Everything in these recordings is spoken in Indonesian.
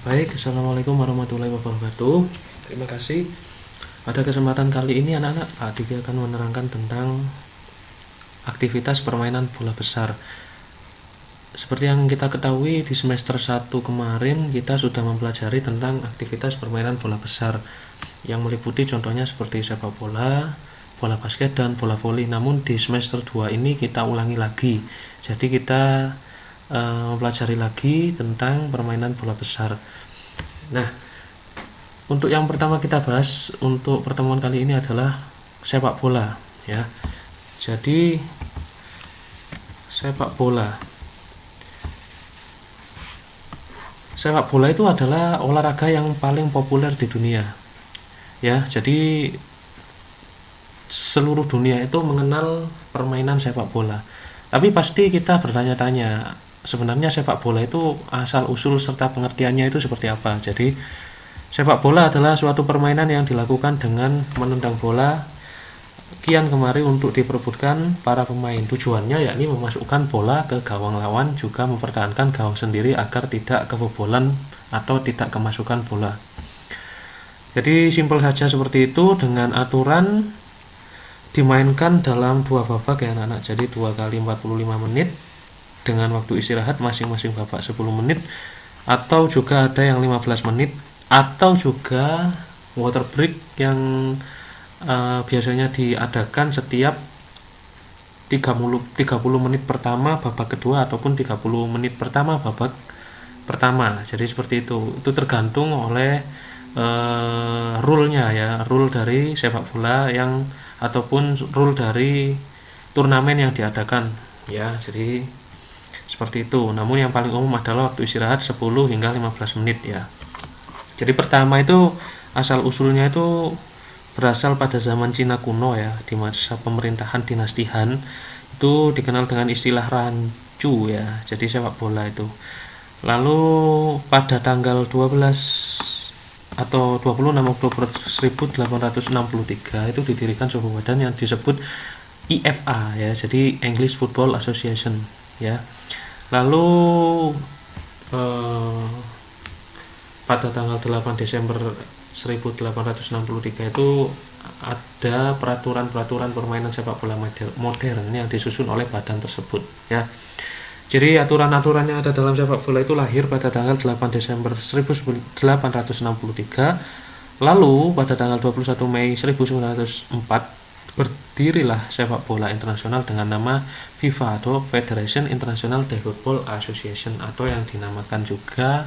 Baik, Assalamualaikum warahmatullahi wabarakatuh. Terima kasih. Pada kesempatan kali ini anak-anak, Pak Diki akan menerangkan tentang aktivitas permainan bola besar. Seperti yang kita ketahui di semester 1 kemarin kita sudah mempelajari tentang aktivitas permainan bola besar yang meliputi contohnya seperti sepak bola, bola basket, dan bola voli. Namun di semester 2 ini kita ulangi lagi. Jadi kita mempelajari lagi tentang permainan bola besar. Nah, untuk yang pertama kita bahas untuk pertemuan kali ini adalah sepak bola, ya. Jadi sepak bola. Sepak bola itu adalah olahraga yang paling populer di dunia. Ya, jadi seluruh dunia itu mengenal permainan sepak bola. Tapi pasti kita bertanya-tanya, sebenarnya sepak bola itu asal usul serta pengertiannya itu seperti apa. Jadi sepak bola adalah suatu permainan yang dilakukan dengan menendang bola kian kemari untuk diperebutkan para pemain. Tujuannya yakni memasukkan bola ke gawang lawan, juga mempertahankan gawang sendiri agar tidak kebobolan atau tidak kemasukan bola. Jadi simpel saja seperti itu, dengan aturan dimainkan dalam dua babak ya anak-anak. Jadi 2 kali 45 menit dengan waktu istirahat masing-masing babak 10 menit, atau juga ada yang 15 menit, atau juga water break yang biasanya diadakan setiap 30 menit pertama babak kedua ataupun 30 menit pertama babak pertama. Jadi seperti itu tergantung oleh rule-nya ya, rule dari sepak bola yang ataupun rule dari turnamen yang diadakan ya. Jadi seperti itu. Namun yang paling umum adalah waktu istirahat 10 hingga 15 menit ya. Jadi pertama itu asal usulnya itu berasal pada zaman Cina kuno ya, di masa pemerintahan dinasti Han. Itu dikenal dengan istilah rancu ya. Jadi sepak bola itu. Lalu pada tanggal 12 atau 26 Oktober 1863 itu didirikan sebuah badan yang disebut IFA ya, jadi English Football Association ya. Lalu pada tanggal 8 Desember 1863 itu ada peraturan-peraturan permainan sepak bola modern yang disusun oleh badan tersebut ya. Jadi aturan-aturan yang ada dalam sepak bola itu lahir pada tanggal 8 Desember 1863. Lalu pada tanggal 21 Mei 1904 berdirilah sepak bola internasional dengan nama FIFA atau Federation International de Football Association, atau yang dinamakan juga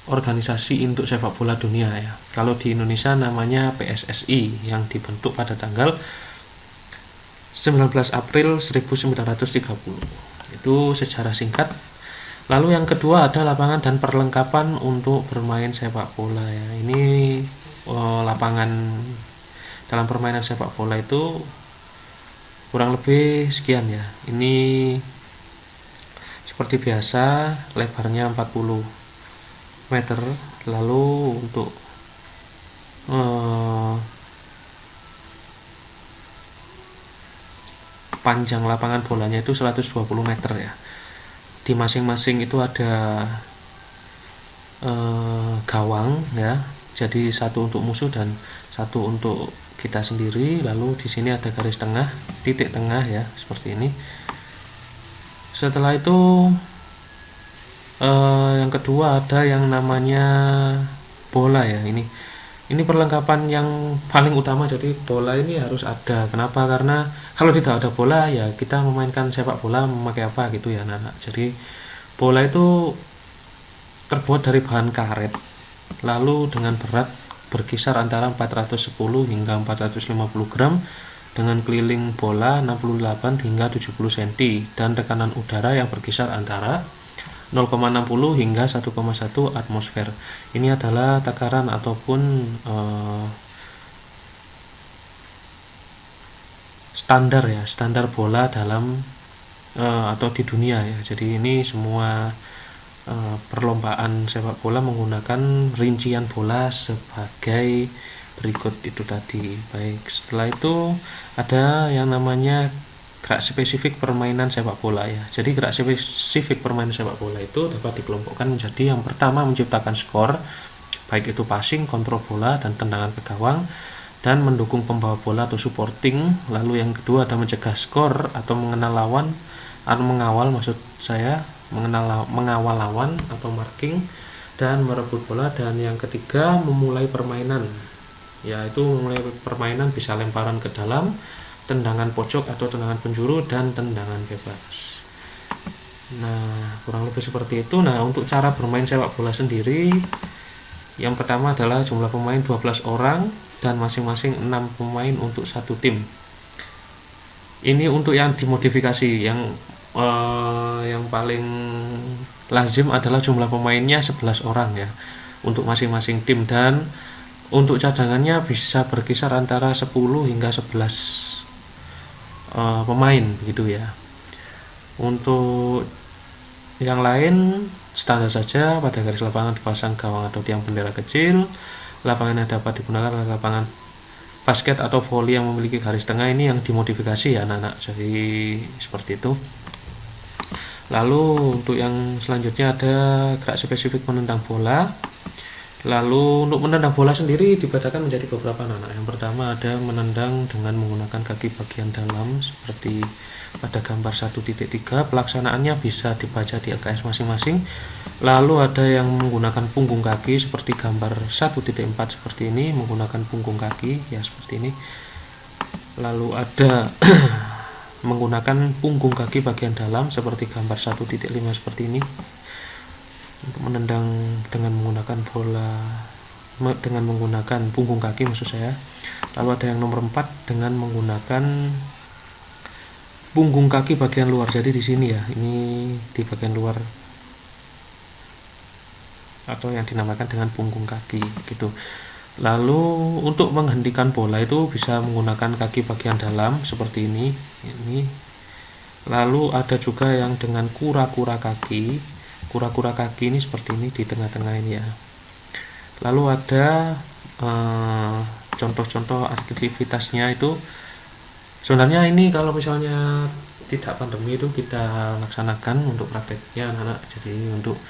organisasi untuk sepak bola dunia ya. Kalau di Indonesia namanya PSSI, yang dibentuk pada tanggal 19 April 1930. Itu secara singkat. Lalu yang kedua ada lapangan dan perlengkapan untuk bermain sepak bola ya. Ini lapangan dalam permainan sepak bola itu kurang lebih sekian ya. Ini seperti biasa, lebarnya 40 meter. Lalu untuk panjang lapangan bolanya itu 120 meter ya. Di masing-masing itu ada gawang ya. Jadi satu untuk musuh dan satu untuk kita sendiri. Lalu di sini ada garis tengah, titik tengah ya, seperti ini. Setelah itu yang kedua ada yang namanya bola ya. Ini perlengkapan yang paling utama. Jadi bola ini harus ada. Kenapa? Karena kalau tidak ada bola ya kita memainkan sepak bola memakai apa gitu ya anak-anak. Jadi bola itu terbuat dari bahan karet, lalu dengan berat berkisar antara 410 hingga 450 gram, dengan keliling bola 68 hingga 70 cm, dan tekanan udara yang berkisar antara 0,60 hingga 1,1 atmosfer. Ini adalah takaran ataupun standar ya, standar bola dalam atau di dunia ya. Jadi ini semua perlombaan sepak bola menggunakan rincian bola sebagai berikut itu tadi. Baik, setelah itu ada yang namanya gerak spesifik permainan sepak bola ya. Jadi gerak spesifik permainan sepak bola itu dapat dikelompokkan menjadi yang pertama menciptakan skor, baik itu passing, kontrol bola, dan tendangan ke gawang, dan mendukung pembawa bola atau supporting. Lalu yang kedua ada mencegah skor atau mengenal lawan atau mengawal, maksud saya mengawal lawan atau marking, dan merebut bola. Dan yang ketiga memulai permainan, yaitu memulai permainan bisa lemparan ke dalam, tendangan pojok atau tendangan penjuru, dan tendangan bebas. Nah, kurang lebih seperti itu. Nah, untuk cara bermain sepak bola sendiri, yang pertama adalah jumlah pemain 12 orang dan masing-masing 6 pemain untuk satu tim. Ini untuk yang dimodifikasi. Yang paling lazim adalah jumlah pemainnya 11 orang ya untuk masing-masing tim, dan untuk cadangannya bisa berkisar antara 10 hingga 11 pemain begitu ya. Untuk yang lain standar saja, pada garis lapangan dipasang gawang atau tiang bendera kecil. Lapangan yang dapat digunakan adalah lapangan basket atau voli yang memiliki garis tengah. Ini yang dimodifikasi ya anak-anak, jadi seperti itu. Lalu untuk yang selanjutnya ada gerak spesifik menendang bola. Lalu untuk menendang bola sendiri dibedakan menjadi beberapa anak. Yang pertama ada menendang dengan menggunakan kaki bagian dalam seperti pada gambar 1.3. Pelaksanaannya bisa dibaca di LKS masing-masing. Lalu ada yang menggunakan punggung kaki seperti gambar 1.4 seperti ini, menggunakan punggung kaki ya seperti ini. Lalu ada menggunakan punggung kaki bagian dalam seperti gambar 1.5 seperti ini, untuk menendang dengan menggunakan bola dengan menggunakan punggung kaki maksud saya. Lalu ada yang nomor 4 dengan menggunakan punggung kaki bagian luar. Jadi di sini ya, ini di bagian luar atau yang dinamakan dengan punggung kaki gitu. Lalu untuk menghentikan bola itu bisa menggunakan kaki bagian dalam seperti ini. Lalu ada juga yang dengan kura-kura kaki. Kura-kura kaki ini seperti ini di tengah-tengah ini ya. Lalu ada contoh-contoh aktivitasnya itu. Sebenarnya ini kalau misalnya tidak pandemi itu kita laksanakan untuk prakteknya anak-anak. Jadi untuk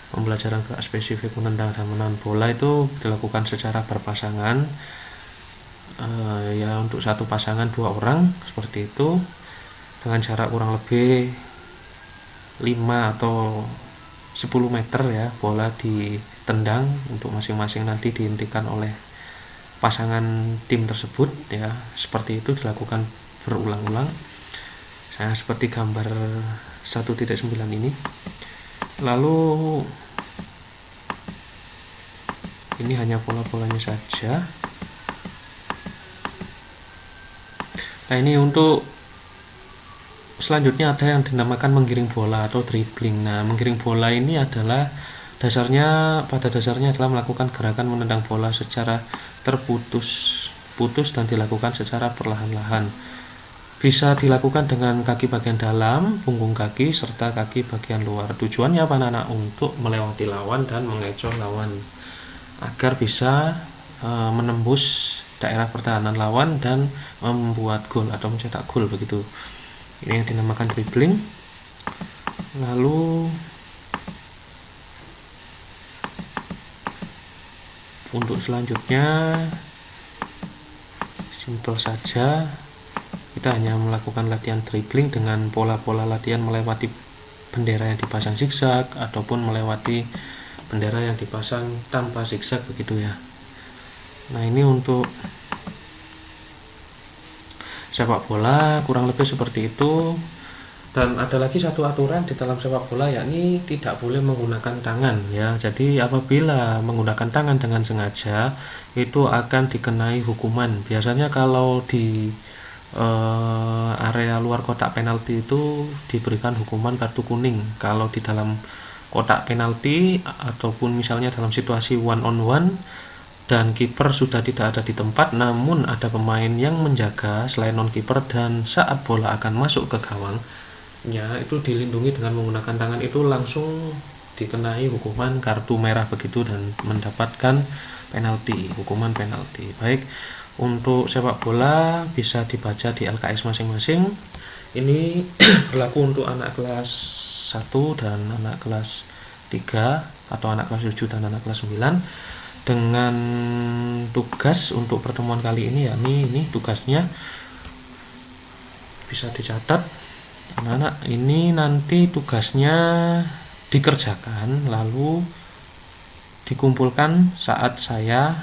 pembelajaran gerak spesifik menendang dan menahan bola itu dilakukan secara berpasangan. Ya untuk satu pasangan 2 orang seperti itu, dengan jarak kurang lebih 5 atau 10 meter ya, bola ditendang untuk masing-masing nanti dihentikan oleh pasangan tim tersebut ya. Seperti itu dilakukan berulang-ulang. Saya seperti gambar 1.9 ini. Lalu ini hanya pola-polanya saja. Nah, ini untuk selanjutnya ada yang dinamakan menggiring bola atau dribbling. Nah, menggiring bola ini adalah pada dasarnya adalah melakukan gerakan menendang bola secara terputus dan dilakukan secara perlahan-lahan. Bisa dilakukan dengan kaki bagian dalam, punggung kaki, serta kaki bagian luar. Tujuannya apa anak-anak? Untuk melewati lawan dan mengecoh lawan agar bisa menembus daerah pertahanan lawan dan membuat gol atau mencetak gol begitu. Ini yang dinamakan dribbling. Lalu untuk selanjutnya simpel saja, kita hanya melakukan latihan dribbling dengan pola-pola latihan melewati bendera yang dipasang zigzag ataupun melewati bendera yang dipasang tanpa zigzag begitu ya. Nah, ini untuk sepak bola kurang lebih seperti itu. Dan ada lagi satu aturan di dalam sepak bola, yakni tidak boleh menggunakan tangan ya. Jadi apabila menggunakan tangan dengan sengaja itu akan dikenai hukuman. Biasanya kalau di area luar kotak penalti itu diberikan hukuman kartu kuning. Kalau di dalam kotak penalti ataupun misalnya dalam situasi one on one dan kiper sudah tidak ada di tempat, namun ada pemain yang menjaga selain non kiper, dan saat bola akan masuk ke gawang ya, itu dilindungi dengan menggunakan tangan, itu langsung dikenai hukuman kartu merah begitu dan mendapatkan penalti, hukuman penalti. Baik, untuk sepak bola bisa dibaca di LKS masing-masing. Ini berlaku untuk anak kelas 1 dan anak kelas 3 atau anak kelas 7 dan anak kelas 9, dengan tugas untuk pertemuan kali ini, yakni ini tugasnya bisa dicatat anak-anak. Ini nanti tugasnya dikerjakan lalu dikumpulkan saat saya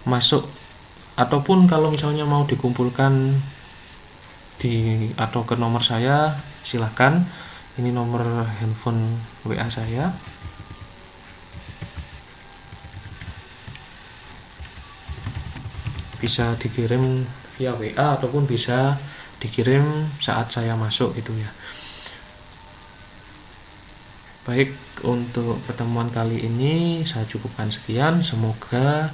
masuk, ataupun kalau misalnya mau dikumpulkan atau ke nomor saya, silahkan. Ini nomor handphone WA saya. Bisa dikirim via WA ataupun bisa dikirim saat saya masuk gitu ya. Baik, untuk pertemuan kali ini saya cukupkan sekian. Semoga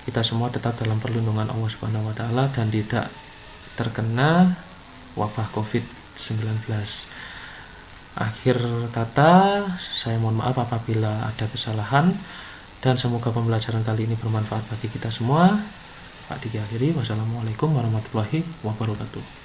kita semua tetap dalam perlindungan Allah Subhanahu wa taala dan tidak terkena wabah COVID-19. Akhir kata, saya mohon maaf apabila ada kesalahan, dan semoga pembelajaran kali ini bermanfaat bagi kita semua. Pak diakhiri, wassalamualaikum warahmatullahi wabarakatuh.